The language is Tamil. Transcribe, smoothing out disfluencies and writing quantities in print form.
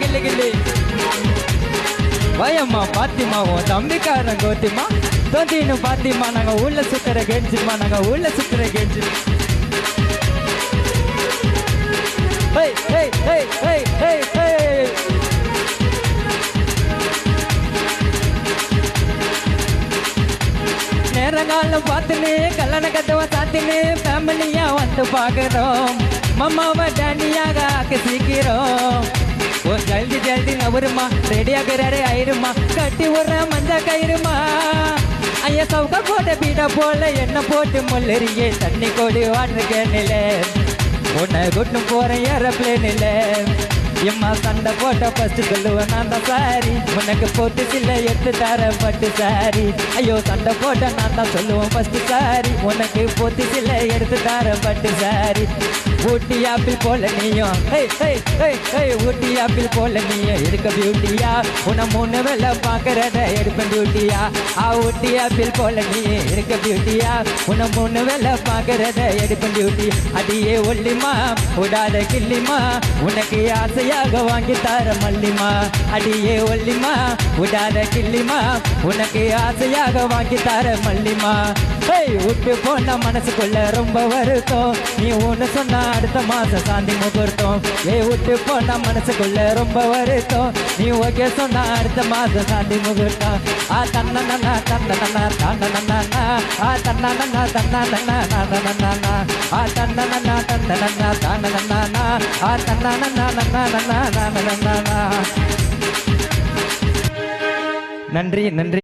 கில்லி கில்லி பயம்மா பாத்திமா உன் தம்பிக்காரன் கோத்திமா தோந்தின்னு பாத்திமா நாங்க உள்ள சுத்துற கேட்சிமா நாங்க உள்ள சுத்துற கேட்சி நேரங்காலம் பார்த்துன்னு கல்யாண கதவை சாத்தின்னு ஃபேமிலியா வந்து பார்க்கிறோம் மம்மாவை டேனியாக ஆக்க சீக்கிரம் ஓ ஜல்தி ஜல்தி நவருமா ரெடியாகிறாரே ஆயிருமா கட்டி விடுற மஞ்ச கயிறுமா ஐயா சவுக்க போட்ட பீடா போல என்ன போட்டு முள்ளறியே தண்ணி கோடி வாட்டர் கேனில உன்னை கூட்டு போறேன் ஏரோப்ளேனில் எம்மா சண்டை போட்ட ஃபர்ஸ்ட் சொல்லுவேன் நான் தான் சாரி உனக்கு போட்டு சில்ல எடுத்து தர பட்டு சாரி ஐயோ சண்டை போட்ட நான் தான் சொல்லுவேன் ஃபர்ஸ்ட் சாரி உனக்கு போட்டு சில்ல எடுத்து தர பட்டு சாரி ஊட்டி ஆப்பிள் போல நீயும் ஊட்டி ஆப்பிள் போல நீயும் இருக்க பியூட்டியா உன 3 வேலை பார்க்கறத எடுப்பேன் டியூட்டியா ஊட்டி ஆப்பிள் போல நீ இருக்க பியூட்டியா உன 3 வேலை பார்க்கறத எடுப்பேன் டியூட்டி அடியே ஒல்லிமா விடாத கில்லிமா உனக்கு ஆசையாக வாங்கி தர மல்லிமா அடியே ஒல்லிமா விடாத கில்லிமா உனக்கு ஆசையாக வாங்கி தர மல்லிமா விட்டு போன மனசுக்குள்ள ரொம்ப வருத்தம் நீ ஒன்று சொன்னா அடுத்த மாசம் சாந்தி முகூர்த்தம் விட்டு போன மனசுக்குள்ள ரொம்ப வருத்தம் நீ ஓகே சொன்னா அடுத்த மாசம் சாந்தி முகூர்த்தம் தன்ன தன்ன தன்ன தன்ன தன்ன நன்றி நன்றி.